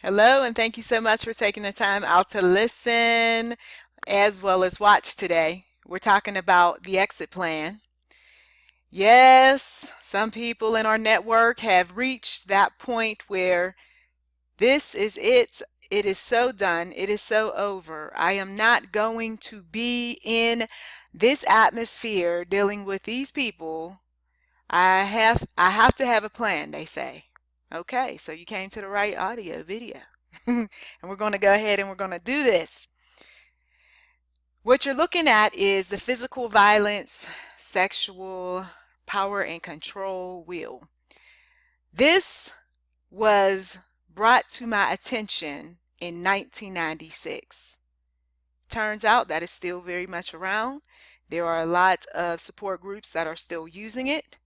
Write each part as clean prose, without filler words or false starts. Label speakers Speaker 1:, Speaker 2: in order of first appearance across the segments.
Speaker 1: Hello, and thank you so much for taking the time out to listen as well as watch today. We're talking about the exit plan. Yes, some people in our network have reached that point where this is it. It is so done. It is so over. I am not going to be in this atmosphere dealing with these people. I have to have a plan, they say. Okay, so you came to the right audio video. And we're going to go ahead and we're going to do this. What you're looking at is the physical violence, sexual power and control wheel. This was brought to my attention in 1996. Turns out that it's still very much around. There are a lot of support groups that are still using it.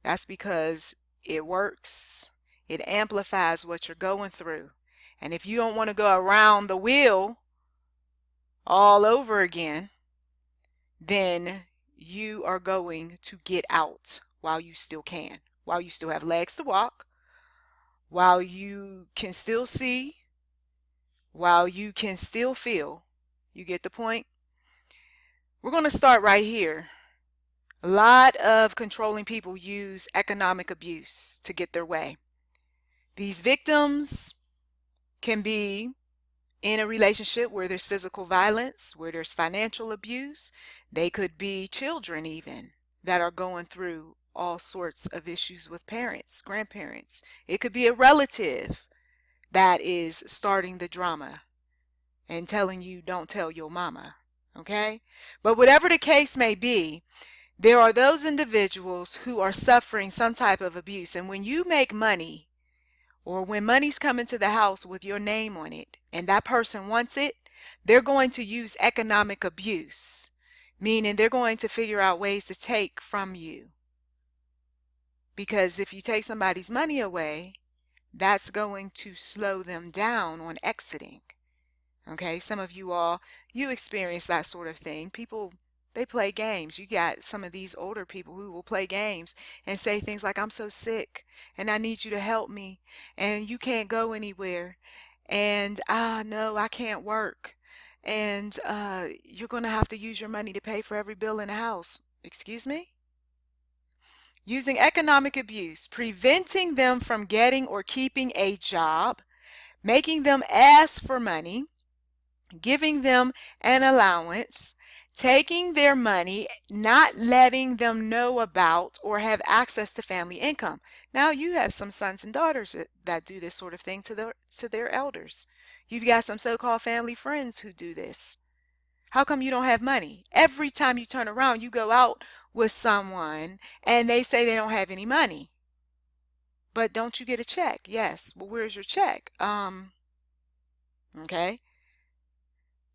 Speaker 1: That's because it works. It amplifies what you're going through. And if you don't want to go around the wheel all over again, then you are going to get out while you still can, while you still have legs to walk, while you can still see, while you can still feel. You get the point? We're going to start right here. A lot of controlling people use economic abuse to get their way. These victims can be in a relationship where there's physical violence, where there's financial abuse. They could be children even that are going through all sorts of issues with parents, grandparents. It could be a relative that is starting the drama and telling you don't tell your mama, okay? But whatever the case may be, there are those individuals who are suffering some type of abuse. And when you make money, or when money's coming to the house with your name on it and that person wants it, they're going to use economic abuse, meaning they're going to figure out ways to take from you. Because if you take somebody's money away, that's going to slow them down on exiting. Okay, some of you all, you experience that sort of thing. People, they play games. You got some of these older people who will play games and say things like, I'm so sick and I need you to help me and you can't go anywhere and no, I can't work and you're going to have to use your money to pay for every bill in the house. Excuse me? Using economic abuse, preventing them from getting or keeping a job, making them ask for money, giving them an allowance, taking their money, not letting them know about or have access to family income. Now you have some sons and daughters that do this sort of thing to their elders. You've got some so-called family friends who do this. How come you don't have money? Every time you turn around, you go out with someone and they say they don't have any money. But don't you get a check? Yes. Well, where's your check? Okay.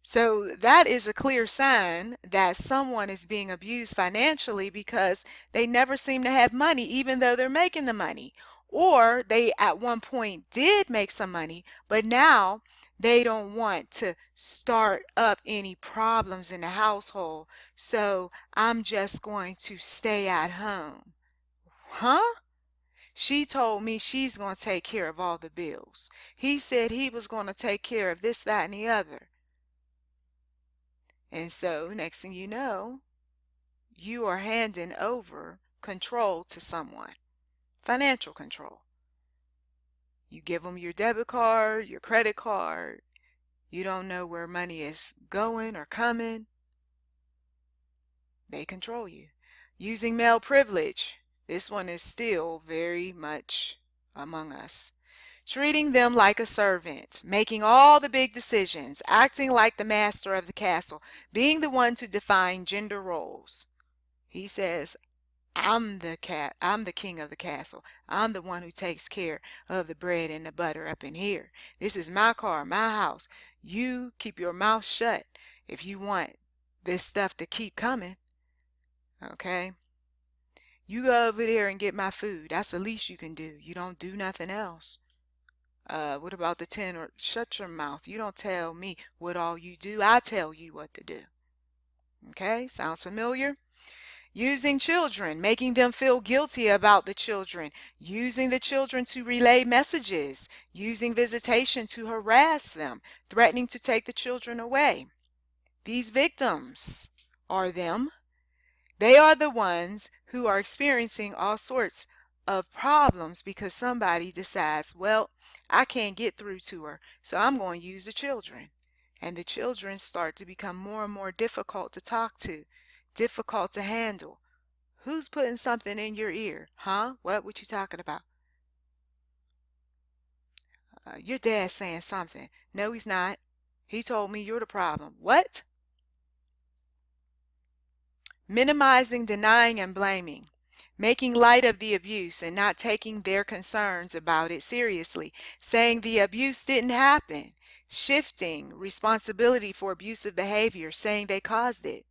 Speaker 1: So that is a clear sign that someone is being abused financially because they never seem to have money even though they're making the money. Or they at one point did make some money, but now they don't want to start up any problems in the household. So I'm just going to stay at home. Huh? She told me she's going to take care of all the bills. He said he was going to take care of this, that, and the other. And so, next thing you know, you are handing over control to someone, financial control. You give them your debit card, your credit card. You don't know where money is going or coming. They control you. Using male privilege. This one is still very much among us. Treating them like a servant, making all the big decisions, acting like the master of the castle, being the one to define gender roles. He says, I'm the king of the castle. I'm the one who takes care of the bread and the butter up in here. This is my car, my house. You keep your mouth shut if you want this stuff to keep coming. Okay? You go over there and get my food. That's the least you can do. You don't do nothing else. What about the 10 or shut your mouth? You don't tell me what all you do. I tell you what to do. Okay, sounds familiar? Using children, making them feel guilty about the children, using the children to relay messages, using visitation to harass them, threatening to take the children away. These victims are them. They are the ones who are experiencing all sorts of problems because somebody decides, well, I can't get through to her, so I'm going to use the children. And the children start to become more and more difficult to talk to, difficult to handle. Who's putting something in your ear? Huh? What you talking about? Your dad's saying something. No, he's not. He told me you're the problem. What? Minimizing, denying, and blaming. Making light of the abuse and not taking their concerns about it seriously. Saying the abuse didn't happen. Shifting responsibility for abusive behavior, saying they caused it.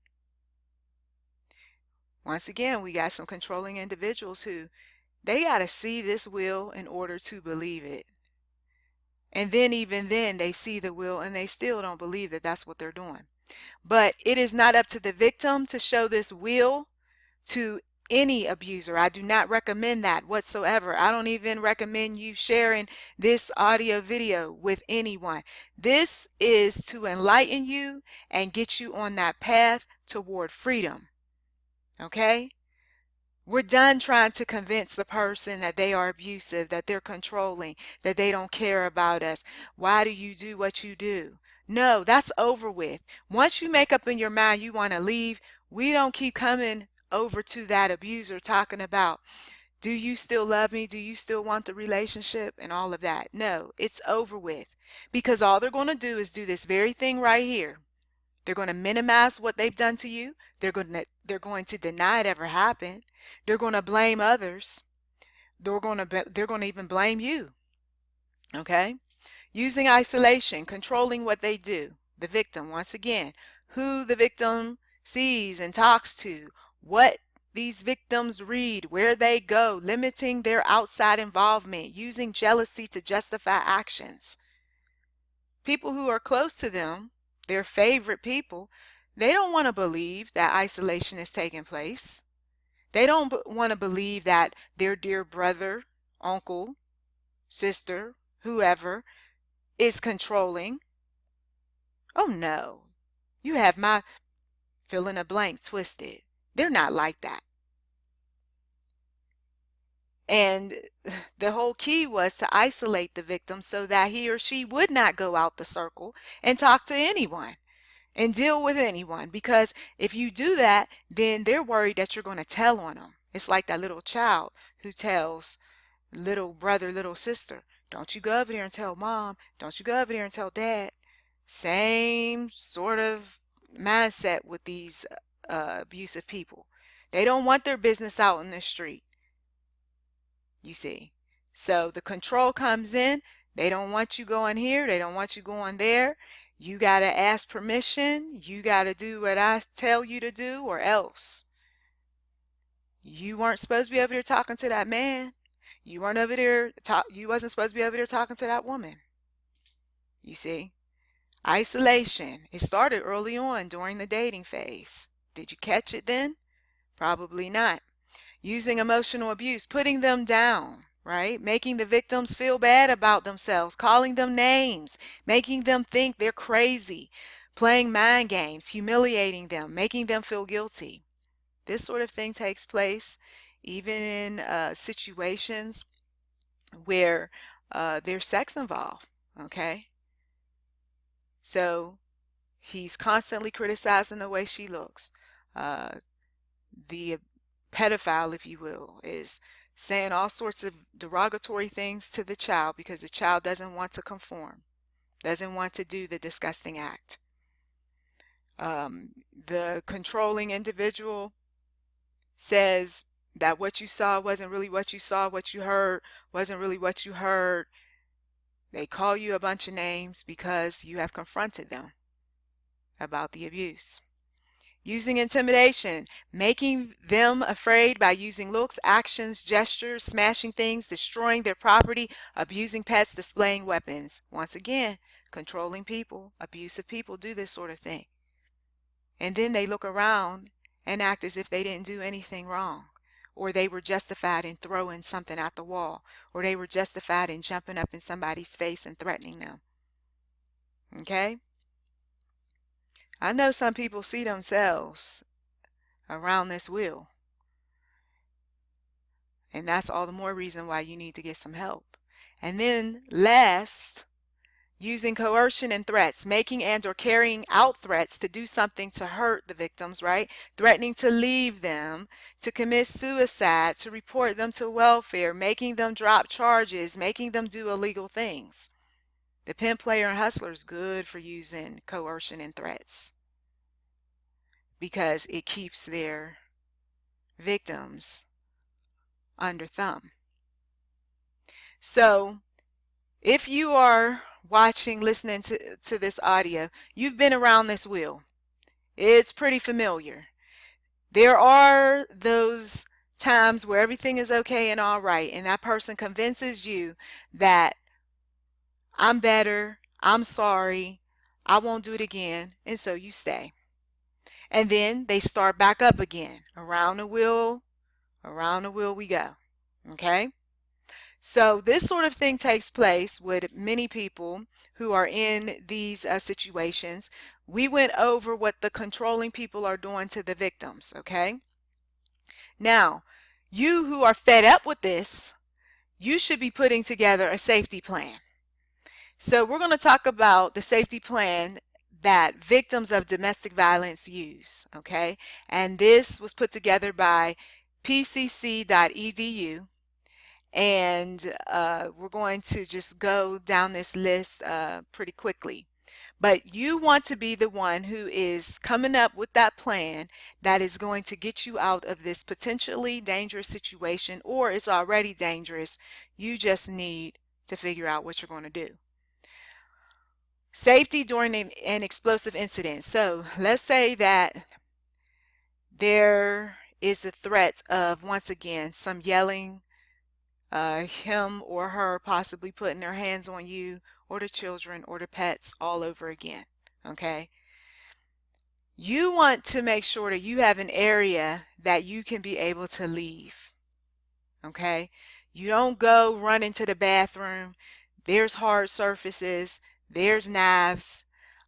Speaker 1: Once again, we got some controlling individuals who they got to see this will in order to believe it. And then even then they see the will and they still don't believe that that's what they're doing. But it is not up to the victim to show this will to any abuser. I do not recommend that whatsoever. I don't even recommend you sharing this audio video with anyone. This is to enlighten you and get you on that path toward freedom. Okay? We're done trying to convince the person that they are abusive, that they're controlling, that they don't care about us. Why do you do what you do? No, that's over with. Once you make up in your mind you want to leave, we don't keep coming over to that abuser talking about, do you still love me? Do you still want the relationship and all of that? No, it's over with. Because all they're going to do is do this very thing right here. They're going to minimize what they've done to you. They're going to deny it ever happened. They're going to blame others. They're going to even blame you. Okay? Using isolation, controlling what they do. The victim, once again, who the victim sees and talks to, what these victims read, where they go, limiting their outside involvement, using jealousy to justify actions. People who are close to them, their favorite people, they don't want to believe that isolation is taking place. They don't want to believe that their dear brother, uncle, sister, whoever is controlling. Oh no, you have my fill in a blank twisted. They're not like that. And the whole key was to isolate the victim so that he or she would not go out the circle and talk to anyone and deal with anyone. Because if you do that, then they're worried that you're going to tell on them. It's like that little child who tells little brother, little sister, don't you go over there and tell mom. Don't you go over there and tell dad. Same sort of mindset with these abusive people. They don't want their business out in the street. You see. So the control comes in. They don't want you going here. They don't want you going there. You got to ask permission. You got to do what I tell you to do or else. You weren't supposed to be over there talking to that man. You weren't over there you wasn't supposed to be over there talking to that woman. You see? Isolation. It started early on during the dating phase. Did you catch it then? Probably not. Using emotional abuse, putting them down, right? Making the victims feel bad about themselves, calling them names, making them think they're crazy, playing mind games, humiliating them, making them feel guilty. This sort of thing takes place even in situations where there's sex involved, okay? So he's constantly criticizing the way she looks. The pedophile, if you will, is saying all sorts of derogatory things to the child because the child doesn't want to conform, doesn't want to do the disgusting act. The controlling individual says that what you saw wasn't really what you saw, what you heard wasn't really what you heard. They call you a bunch of names because you have confronted them about the abuse. Using intimidation, making them afraid by using looks, actions, gestures, smashing things, destroying their property, abusing pets, displaying weapons. Once again, controlling people, abusive people do this sort of thing. And then they look around and act as if they didn't do anything wrong, or they were justified in throwing something at the wall, or they were justified in jumping up in somebody's face and threatening them. Okay? I know some people see themselves around this wheel, and that's all the more reason why you need to get some help. And then last, using coercion and threats, making and or carrying out threats to do something to hurt the victims, right? Threatening to leave them, to commit suicide, to report them to welfare, making them drop charges, making them do illegal things. The pimp, player, and hustler is good for using coercion and threats because it keeps their victims under thumb. So if you are watching, listening to this audio, you've been around this wheel. It's pretty familiar. There are those times where everything is okay and all right, and that person convinces you that I'm better, I'm sorry, I won't do it again, and so you stay. And then they start back up again. Around the wheel we go. Okay? So this sort of thing takes place with many people who are in these situations. We went over what the controlling people are doing to the victims, okay? Now, you who are fed up with this, you should be putting together a safety plan. So we're going to talk about the safety plan that victims of domestic violence use, okay? And this was put together by pcc.edu. And we're going to just go down this list pretty quickly. But you want to be the one who is coming up with that plan that is going to get you out of this potentially dangerous situation, or it's already dangerous. You just need to figure out what you're going to do. Safety during an explosive incident. So let's say that there is the threat of, once again, some yelling, him or her possibly putting their hands on you or the children or the pets all over again. Okay? You want to make sure that you have an area that you can be able to leave. Okay? You don't go run into the bathroom. There's hard surfaces. There's knives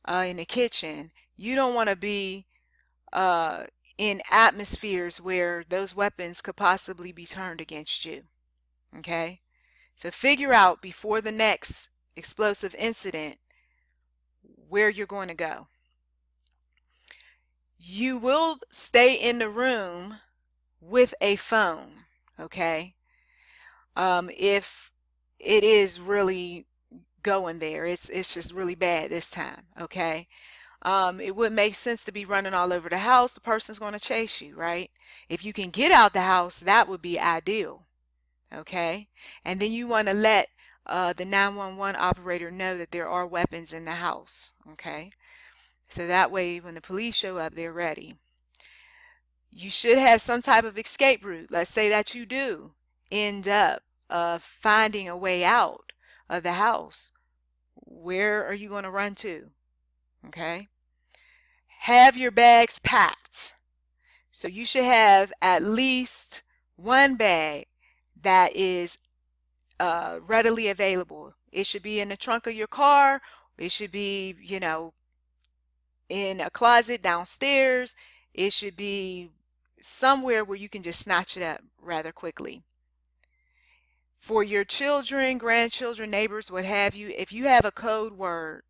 Speaker 1: in the kitchen. You don't want to be in atmospheres where those weapons could possibly be turned against you. Okay? So figure out before the next explosive incident where you're going to go. You will stay in the room with a phone, okay? If it is really going there, it's just really bad this time, okay? It wouldn't make sense to be running all over the house. The person's going to chase you, right? If you can get out the house, that would be ideal. Okay, and then you want to let the 911 operator know that there are weapons in the house. Okay, so that way when the police show up, they're ready. You should have some type of escape route. Let's say that you do end up finding a way out of the house. Where are you going to run to? Okay, have your bags packed. So you should have at least one bag that is readily available. It should be in the trunk of your car. It should be, you know, in a closet downstairs. It should be somewhere where you can just snatch it up rather quickly. For your children, grandchildren, neighbors, what have you, if you have a code word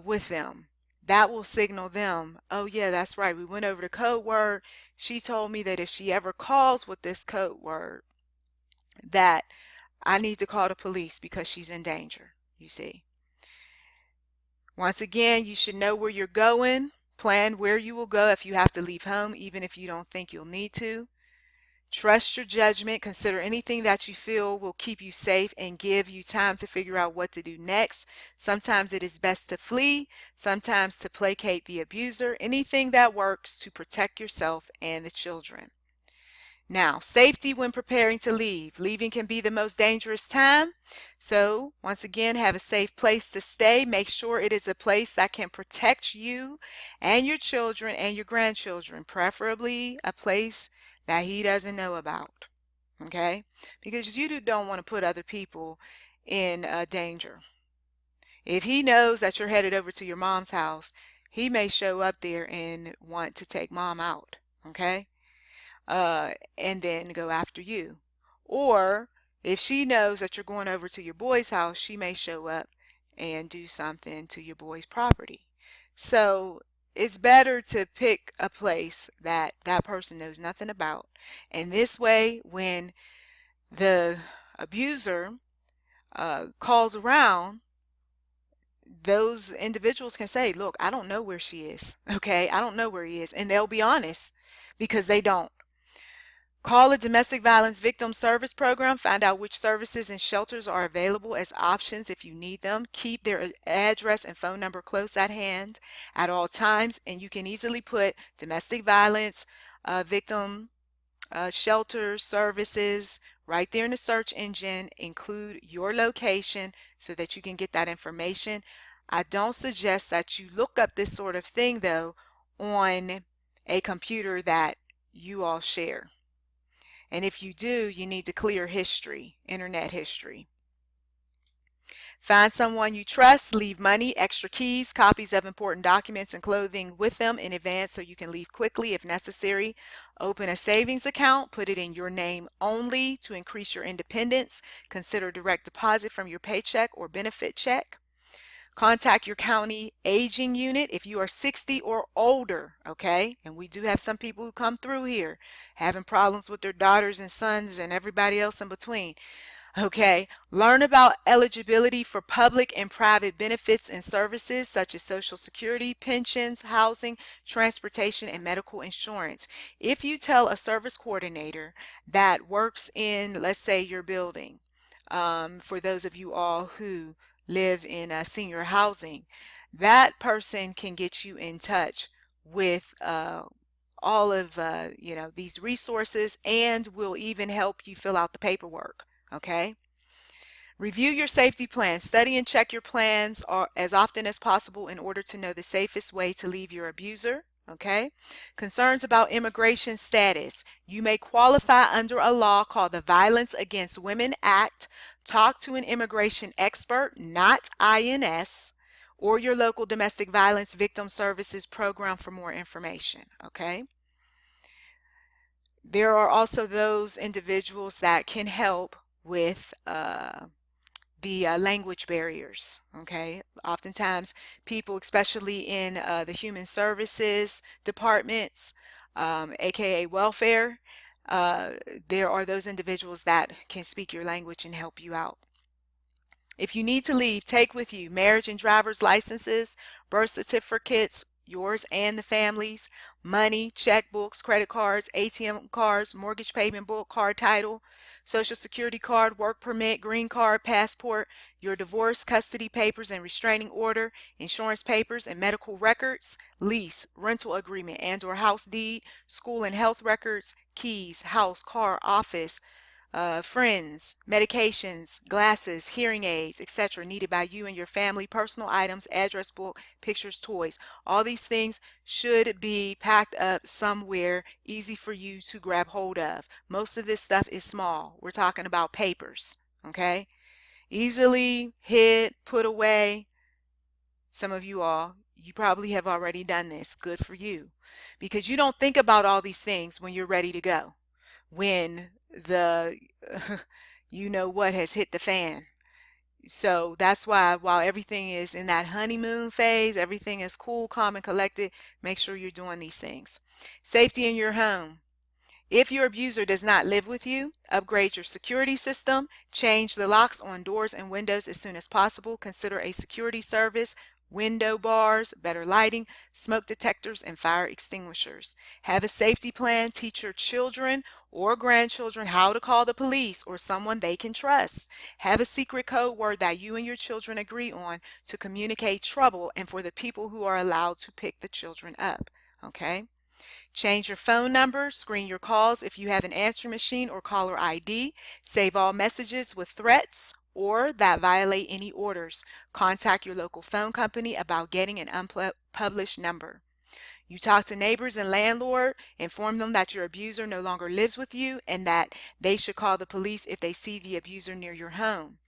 Speaker 1: with them, that will signal them, oh yeah, that's right, we went over the code word. She told me that if she ever calls with this code word, that I need to call the police because she's in danger, you see. Once again, you should know where you're going, plan where you will go if you have to leave home, even if you don't think you'll need to. Trust your judgment. Consider anything that you feel will keep you safe and give you time to figure out what to do next. Sometimes it is best to flee, sometimes to placate the abuser. Anything that works to protect yourself and the children. Now, safety when preparing to leave. Leaving can be the most dangerous time. So, once again, have a safe place to stay. Make sure it is a place that can protect you and your children and your grandchildren, preferably a place that he doesn't know about. Okay? Because you don't want to put other people in danger. If he knows that you're headed over to your mom's house, he may show up there and want to take mom out. Okay? And then go after you. Or if she knows that you're going over to your boy's house, she may show up and do something to your boy's property. So it's better to pick a place that that person knows nothing about. And this way, when the abuser calls around, those individuals can say, look, I don't know where she is. Okay, I don't know where he is. And they'll be honest because they don't. Call a domestic violence victim service program. Find out which services and shelters are available as options if you need them. Keep their address and phone number close at hand at all times, and you can easily put domestic violence victim shelters, services right there in the search engine. Include your location so that you can get that information. I don't suggest that you look up this sort of thing, though, on a computer that you all share. And if you do, you need to clear history, internet history. Find someone you trust, leave money, extra keys, copies of important documents and clothing with them in advance so you can leave quickly if necessary. Open a savings account, put it in your name only to increase your independence. Consider direct deposit from your paycheck or benefit check. Contact your county aging unit if you are 60 or older, okay? And we do have some people who come through here having problems with their daughters and sons and everybody else in between. Okay, learn about eligibility for public and private benefits and services such as Social Security, pensions, housing, transportation, and medical insurance. If you tell a service coordinator that works in, let's say, your building, for those of you all who live in senior housing, that person can get you in touch with all of these resources and will even help you fill out the paperwork. Okay. Review your safety plans. Study and check your plans as often as possible in order to know the safest way to leave your abuser. Okay. Concerns about immigration status. You may qualify under a law called the Violence Against Women Act. Talk to an immigration expert, not INS, or your local domestic violence victim services program for more information. Okay. There are also those individuals that can help with the language barriers. Okay, oftentimes people, especially in the human services departments, aka welfare, there are those individuals that can speak your language and help you out. If you need to leave, take with you marriage and driver's licenses, birth certificates, yours and the family's, money, checkbooks, credit cards, ATM cards, mortgage payment book, card title, social security card, work permit, green card, passport, your divorce, custody papers and restraining order, insurance papers and medical records, lease, rental agreement and/or house deed, school and health records, keys, house, car, office, friends, medications, glasses, hearing aids, etc. needed by you and your family, personal items, address book, pictures, toys. All these things should be packed up somewhere easy for you to grab hold of. Most of this stuff is small. We're talking about papers, okay? Easily hid, put away. Some of you all, you probably have already done this. Good for you. Because you don't think about all these things when you're ready to go. When the you know what has hit the fan. So that's why while everything is in that honeymoon phase, everything is cool, calm, and collected, make sure you're doing these things. Safety in your home. If your abuser does not live with you, upgrade your security system, change the locks on doors and windows as soon as possible. Consider a security service, window bars, better lighting, smoke detectors, and fire extinguishers. Have a safety plan. Teach your children or grandchildren how to call the police or someone they can trust. Have a secret code word that you and your children agree on to communicate trouble and for the people who are allowed to pick the children up. Okay? Change your phone number, screen your calls if you have an answering machine or caller ID, save all messages with threats or that violate any orders. Contact your local phone company about getting an unpublished number. You talk to neighbors and landlord, inform them that your abuser no longer lives with you and that they should call the police if they see the abuser near your home.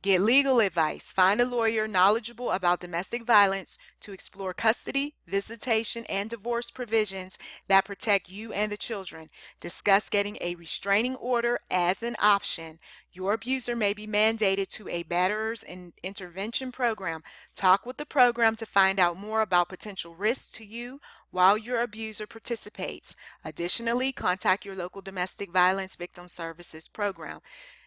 Speaker 1: Get legal advice. Find a lawyer knowledgeable about domestic violence to explore custody, visitation, and divorce provisions that protect you and the children. Discuss getting a restraining order as an option. Your abuser may be mandated to a batterers and intervention program. Talk with the program to find out more about potential risks to you while your abuser participates. Additionally, contact your local domestic violence victim services program.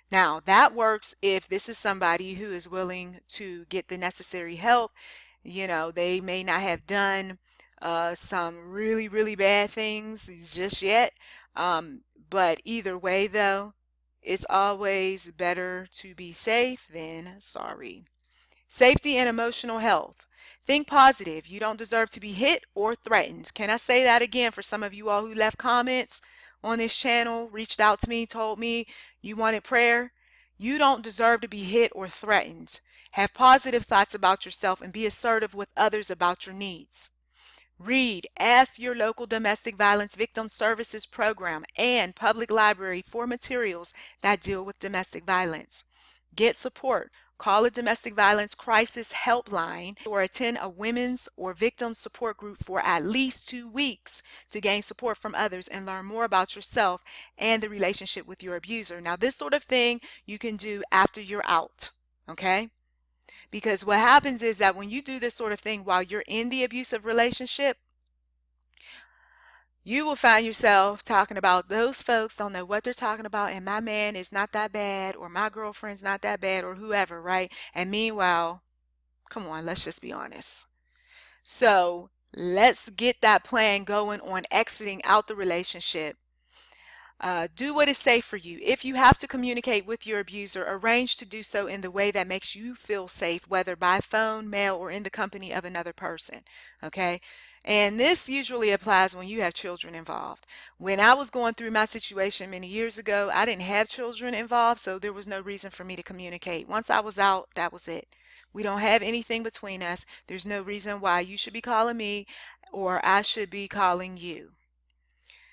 Speaker 1: Now, that works if this is somebody who is willing to get the necessary help. You know, they may not have done some really, really bad things just yet. But either way, though, it's always better to be safe than sorry. Safety and emotional health. Think positive. You don't deserve to be hit or threatened. Can I say that again for some of you all who left comments on this channel, reached out to me, told me you wanted prayer? You don't deserve to be hit or threatened. Have positive thoughts about yourself and be assertive with others about your needs. Read, ask your local domestic violence victim services program and public library for materials that deal with domestic violence. Get support. Call a domestic violence crisis helpline or attend a women's or victim support group for at least 2 weeks to gain support from others and learn more about yourself and the relationship with your abuser. Now, this sort of thing you can do after you're out, okay? Because what happens is that when you do this sort of thing while you're in the abusive relationship, you will find yourself talking about those folks don't know what they're talking about, and my man is not that bad, or my girlfriend's not that bad, or whoever, right? And meanwhile, come on, let's just be honest. So let's get that plan going on exiting out the relationship. Do what is safe for you. If you have to communicate with your abuser, arrange to do so in the way that makes you feel safe, whether by phone, mail, or in the company of another person. Okay? And this usually applies when you have children involved. When I was going through my situation many years ago, I didn't have children involved, so there was no reason for me to communicate. Once I was out, that was it. We don't have anything between us. There's no reason why you should be calling me or I should be calling you.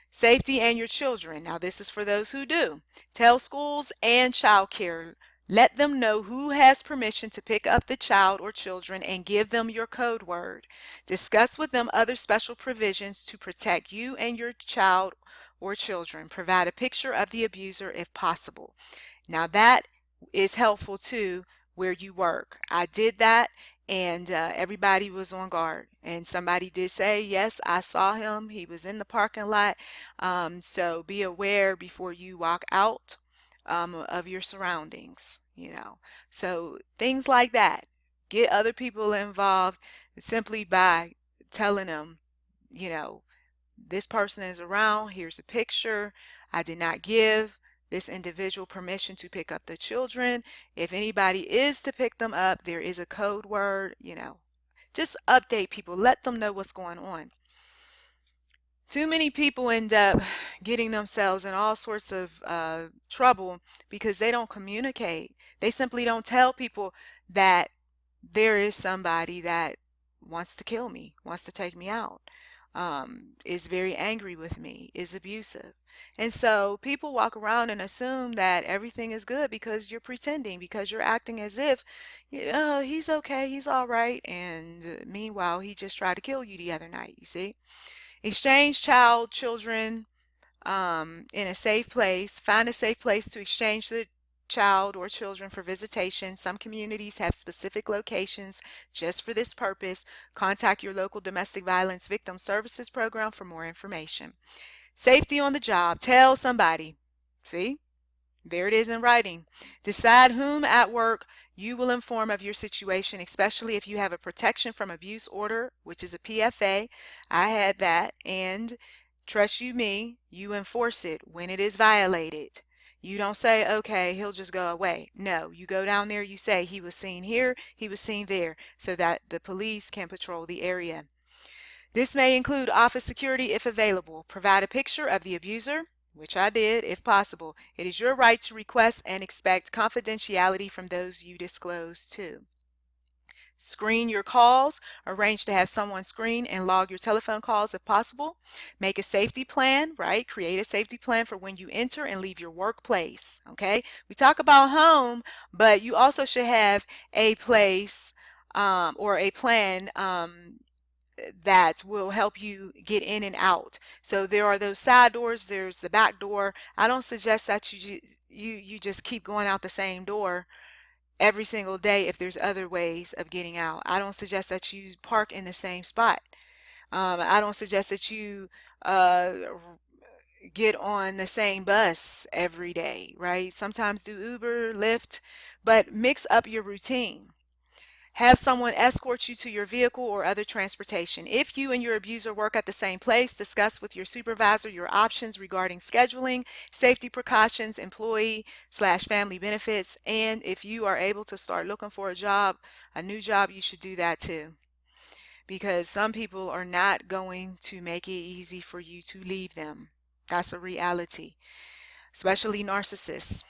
Speaker 1: Safety and your children. Now, this is for those who do. Tell schools and child care. Let them know who has permission to pick up the child or children and give them your code word. Discuss with them other special provisions to protect you and your child or children. Provide a picture of the abuser if possible. Now, that is helpful too where you work. I did that, and everybody was on guard, and somebody did say, yes, I saw him, he was in the parking lot. So be aware before you walk out of your surroundings, you know. So things like that. Get other people involved simply by telling them, you know, this person is around, here's a picture. I did not give this individual permission to pick up the children. If anybody is to pick them up, there is a code word, you know. Just update people, let them know what's going on. Too many people end up getting themselves in all sorts of trouble because they don't communicate. They simply don't tell people that there is somebody that wants to kill me, wants to take me out, is very angry with me, is abusive. And so people walk around and assume that everything is good because you're pretending, because you're acting as if, he's okay, he's all right. And meanwhile, he just tried to kill you the other night, you see. Exchange children in a safe place. Find a safe place to exchange the child or children for visitation. Some communities have specific locations just for this purpose. Contact your local domestic violence victim services program for more information. Safety on the job. Tell somebody. See? There it is in writing. Decide whom at work you will inform of your situation, especially if you have a protection from abuse order, which is a PFA. I had that. And trust me, you enforce it when it is violated. You don't say, okay, he'll just go away. No, you go down there, you say he was seen here, he was seen there, so that the police can patrol the area. This may include office security if available. Provide a picture of the abuser, which I did, if possible. It is your right to request and expect confidentiality from those you disclose to. Screen your calls. Arrange to have someone screen and log your telephone calls if possible. Make a safety plan, right? Create a safety plan for when you enter and leave your workplace, okay? We talk about home, but you also should have a place or a plan that will help you get in and out. So there are those side doors, there's the back door. I don't suggest that you just keep going out the same door every single day if there's other ways of getting out. I don't suggest that you park in the same spot. I don't suggest that you get on the same bus every day, right? Sometimes do Uber, Lyft, but mix up your routine. Have someone escort you to your vehicle or other transportation. If you and your abuser work at the same place, discuss with your supervisor your options regarding scheduling, safety precautions, employee/family benefits, and if you are able to start looking for a new job, you should do that too. Because some people are not going to make it easy for you to leave them. That's a reality, especially narcissists.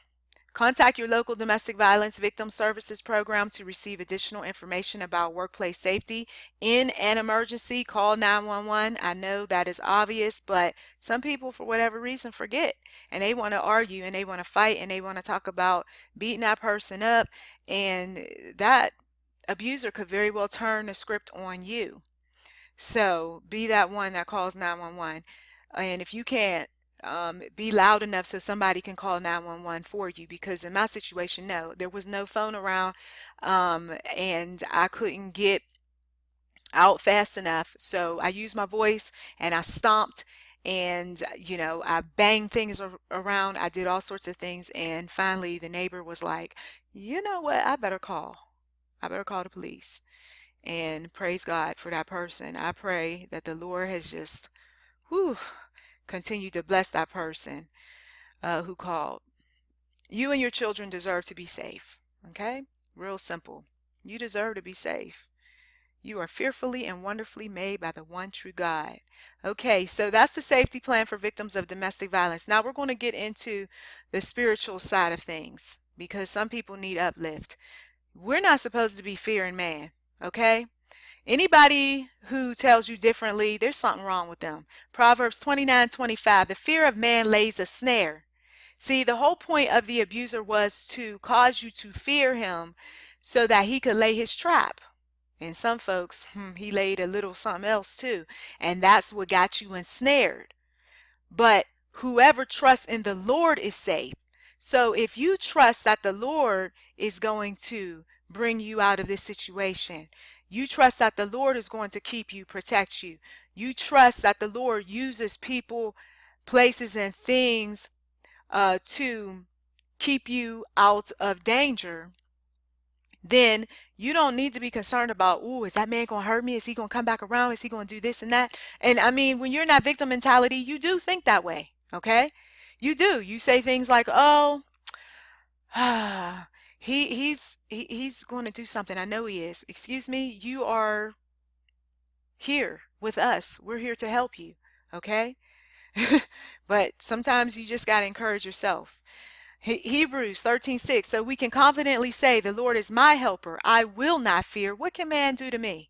Speaker 1: Contact your local domestic violence victim services program to receive additional information about workplace safety. In an emergency, call 911. I know that is obvious, but some people, for whatever reason, forget. And they want to argue and they want to fight and they want to talk about beating that person up. And that abuser could very well turn the script on you. So be that one that calls 911. And if you can't, be loud enough so somebody can call 911 for you, because in my situation, no, there was no phone around, and I couldn't get out fast enough. So I used my voice and I stomped and, I banged things around. I did all sorts of things. And finally, the neighbor was like, you know what? I better call the police. And praise God for that person. I pray that the Lord has just, whew, continue to bless that person who called. You and your children deserve to be safe. Okay? Real simple. You deserve to be safe. You are fearfully and wonderfully made by the one true God. Okay, so that's the safety plan for victims of domestic violence. Now we're going to get into the spiritual side of things because some people need uplift. We're not supposed to be fearing man. Okay? Anybody who tells you differently, there's something wrong with them. Proverbs 29:25, the fear of man lays a snare. See, the whole point of the abuser was to cause you to fear him so that he could lay his trap. And some folks, he laid a little something else too. And that's what got you ensnared. But whoever trusts in the Lord is safe. So if you trust that the Lord is going to bring you out of this situation, you trust that the Lord is going to keep you, protect you, you trust that the Lord uses people, places, and things to keep you out of danger, then you don't need to be concerned about, oh, is that man going to hurt me? Is he going to come back around? Is he going to do this and that? And I mean, when you're in that victim mentality, you do think that way, okay? You do. You say things like, oh, he's going to do something. I know he is. Excuse me, you are here with us. We're here to help you, okay? But sometimes you just got to encourage yourself. Hebrews 13:6, so we can confidently say, the Lord is my helper. I will not fear. What can man do to me?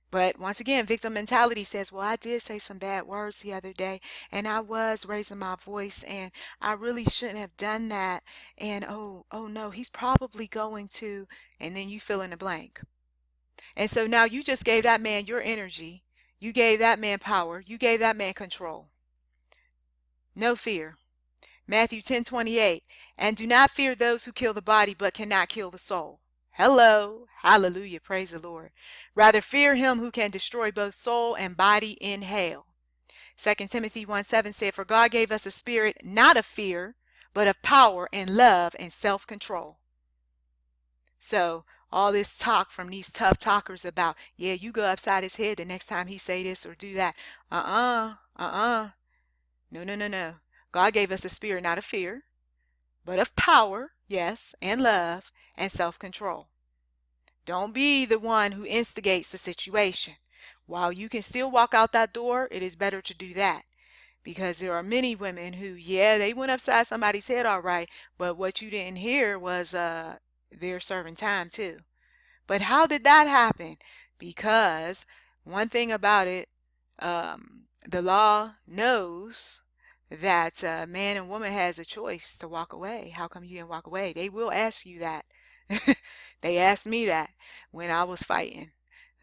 Speaker 1: But once again, victim mentality says, well, I did say some bad words the other day, and I was raising my voice, and I really shouldn't have done that. And oh no, he's probably going to, and then you fill in the blank. And so now you just gave that man your energy. You gave that man power. You gave that man control. No fear. Matthew 10:28, and do not fear those who kill the body but cannot kill the soul. Hello, hallelujah, praise the Lord. Rather fear him who can destroy both soul and body in hell. 2 Timothy 1:7 said, for God gave us a spirit not of fear, but of power and love and self-control. So all this talk from these tough talkers about, yeah, you go upside his head the next time he say this or do that. No. God gave us a spirit not of fear, but of power, yes, and love, and self-control. Don't be the one who instigates the situation. While you can still walk out that door, it is better to do that. Because there are many women who, yeah, they went upside somebody's head all right, but what you didn't hear was they're serving time too. But how did that happen? Because one thing about it, the law knows that man and woman has a choice to walk away. How come you didn't walk away? They will ask you that. They asked me that when I was fighting.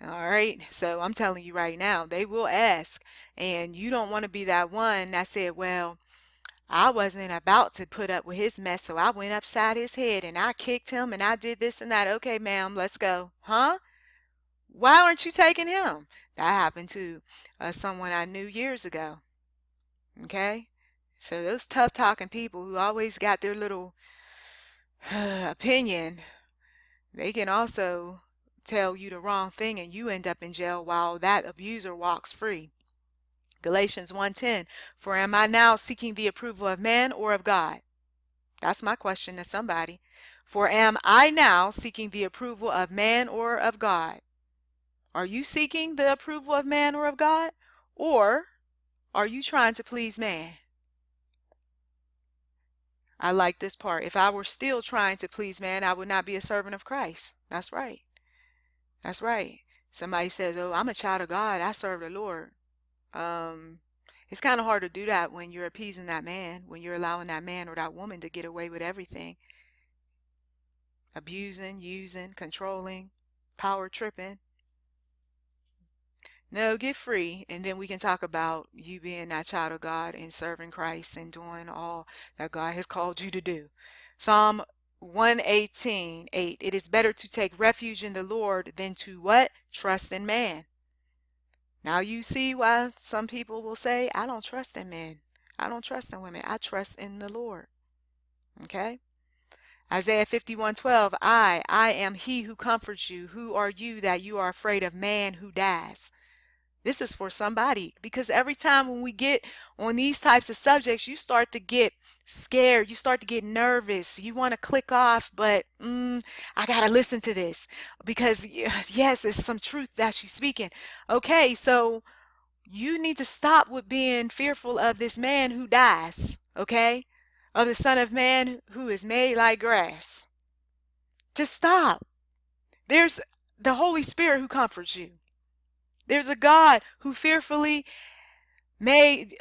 Speaker 1: All right. So I'm telling you right now, they will ask. And you don't want to be that one that said, well, I wasn't about to put up with his mess, so I went upside his head and I kicked him and I did this and that. Okay, ma'am, let's go. Huh? Why aren't you taking him? That happened to someone I knew years ago. Okay? So those tough talking people who always got their little opinion, they can also tell you the wrong thing and you end up in jail while that abuser walks free. Galatians 1:10, for am I now seeking the approval of man or of God? That's my question to somebody. For am I now seeking the approval of man or of God? Are you seeking the approval of man or of God? Or are you trying to please man? I like this part. If I were still trying to please man, I would not be a servant of Christ. That's right. That's right. Somebody says, oh, I'm a child of God. I serve the Lord. It's kind of hard to do that when you're appeasing that man, when you're allowing that man or that woman to get away with everything. Abusing, using, controlling, power tripping. No, get free, and then we can talk about you being that child of God and serving Christ and doing all that God has called you to do. Psalm 118:8. It is better to take refuge in the Lord than to what? Trust in man. Now you see why some people will say, I don't trust in men. I don't trust in women. I trust in the Lord. Okay? Isaiah 51:12. I am he who comforts you. Who are you that you are afraid of man who dies? This is for somebody, because every time when we get on these types of subjects, you start to get scared. You start to get nervous. You want to click off, but I got to listen to this because yes, it's some truth that she's speaking. Okay, so you need to stop with being fearful of this man who dies, okay? Of the Son of Man who is made like grass. Just stop. There's the Holy Spirit who comforts you. There's a God who fearfully and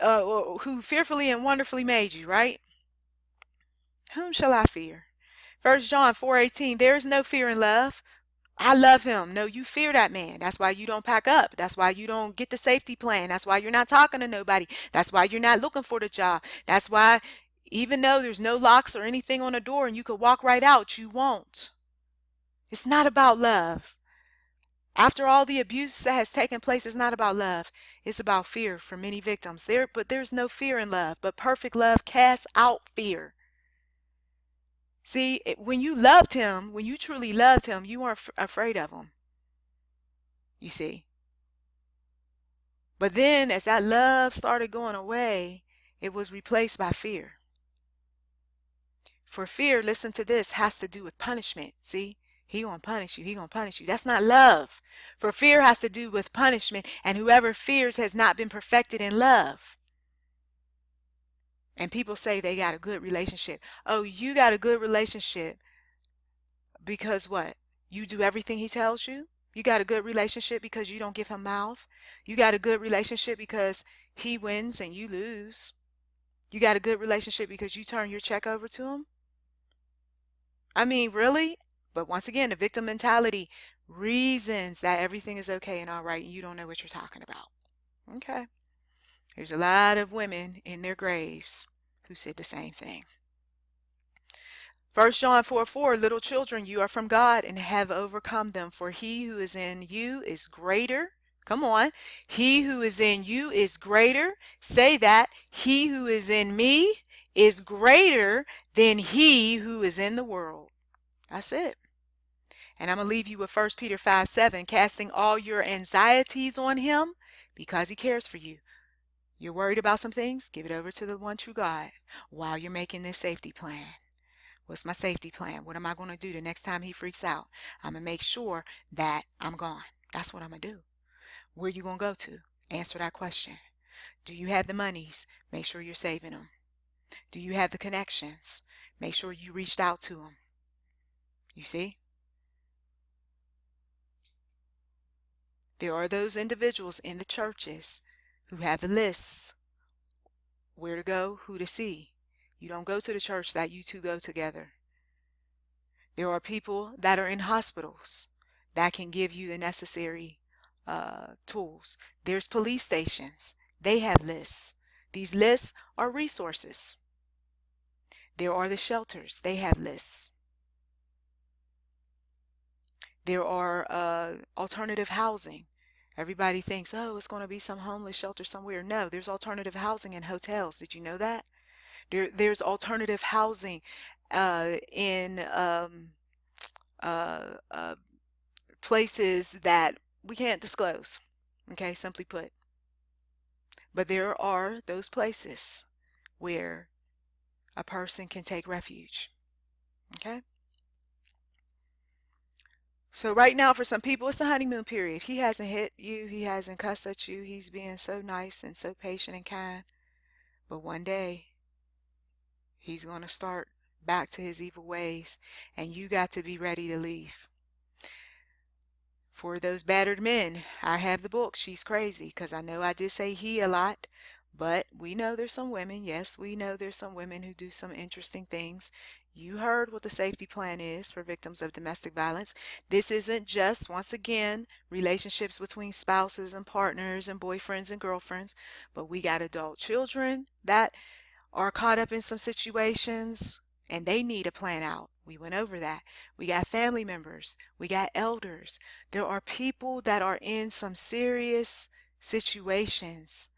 Speaker 1: wonderfully made you, right? Whom shall I fear? 1 John 4:18, there is no fear in love. I love him. No, you fear that man. That's why you don't pack up. That's why you don't get the safety plan. That's why you're not talking to nobody. That's why you're not looking for the job. That's why even though there's no locks or anything on the door and you could walk right out, you won't. It's not about love. After all the abuse that has taken place, it's not about love. It's about fear for many victims. But there's no fear in love. But perfect love casts out fear. See, when you loved him, when you truly loved him, you weren't afraid of him. You see. But then as that love started going away, it was replaced by fear. For fear, listen to this, has to do with punishment. See? He gonna punish you. He gonna punish you. That's not love. For fear has to do with punishment, and whoever fears has not been perfected in love. And people say they got a good relationship. Oh, you got a good relationship because what? You do everything he tells you? You got a good relationship because you don't give him mouth? You got a good relationship because he wins and you lose? You got a good relationship because you turn your check over to him? I mean, really? But once again, the victim mentality reasons that everything is okay and all right, and you don't know what you're talking about. Okay. There's a lot of women in their graves who said the same thing. 1 John 4:4, little children, you are from God and have overcome them, for he who is in you is greater. Come on. He who is in you is greater. Say that. He who is in me is greater than he who is in the world. That's it. And I'm going to leave you with 1 Peter 5:7, casting all your anxieties on him because he cares for you. You're worried about some things? Give it over to the one true God while you're making this safety plan. What's my safety plan? What am I going to do the next time he freaks out? I'm going to make sure that I'm gone. That's what I'm going to do. Where you gonna go to? Answer that question. Do you have the monies? Make sure you're saving them. Do you have the connections? Make sure you reached out to them. You see? There are those individuals in the churches who have the lists, where to go, who to see. You don't go to the church that you two go together. There are people that are in hospitals that can give you the necessary tools. There's police stations. They have lists. These lists are resources. There are the shelters. They have lists. There are alternative housing. Everybody thinks, oh, it's going to be some homeless shelter somewhere. No, there's alternative housing in hotels. Did you know that? There's alternative housing in uh, uh, places that we can't disclose. Okay, simply put. But there are those places where a person can take refuge. Okay? So right now for some people it's the honeymoon period. He hasn't hit you, he hasn't cussed at you, he's being so nice and so patient and kind. But one day he's going to start back to his evil ways, and you got to be ready to leave. For those battered men, I have the book, She's Crazy, because I know I did say he a lot, but we know there's some women, yes, we know there's some women who do some interesting things. You heard what the safety plan is for victims of domestic violence. This isn't just, once again, relationships between spouses and partners and boyfriends and girlfriends, but we got adult children that are caught up in some situations and they need a plan out. We went over that. We got family members. We got elders. There are people that are in some serious situations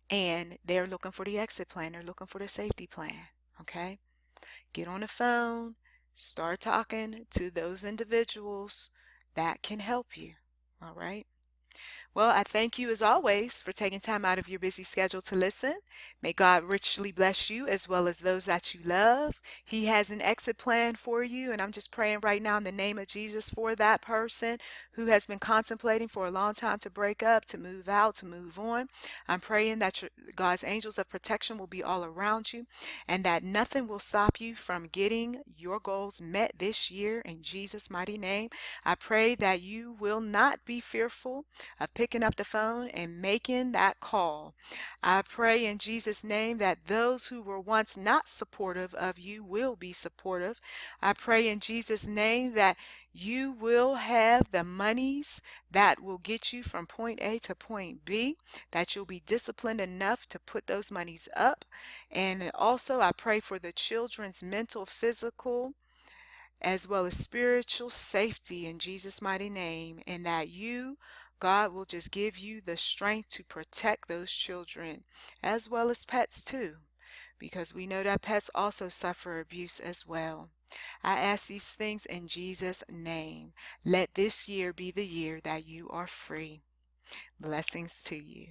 Speaker 1: and they're looking for the exit plan. They're looking for the safety plan. Okay? Get on the phone. Start talking to those individuals that can help you. All right? Well, I thank you as always for taking time out of your busy schedule to listen. May God richly bless you as well as those that you love. He has an exit plan for you, and I'm just praying right now in the name of Jesus for that person who has been contemplating for a long time to break up, to move out, to move on. I'm praying that God's angels of protection will be all around you and that nothing will stop you from getting your goals met this year in Jesus' mighty name. I pray that you will not be fearful of picking up the phone and making that call. I pray in Jesus' name that those who were once not supportive of you will be supportive. I pray in Jesus' name that you will have the monies that will get you from point A to point B, that you'll be disciplined enough to put those monies up. And also I pray for the children's mental, physical, as well as spiritual safety in Jesus' mighty name, and that you, God, will just give you the strength to protect those children as well as pets too, because we know that pets also suffer abuse as well. I ask these things in Jesus' name. Let this year be the year that you are free. Blessings to you.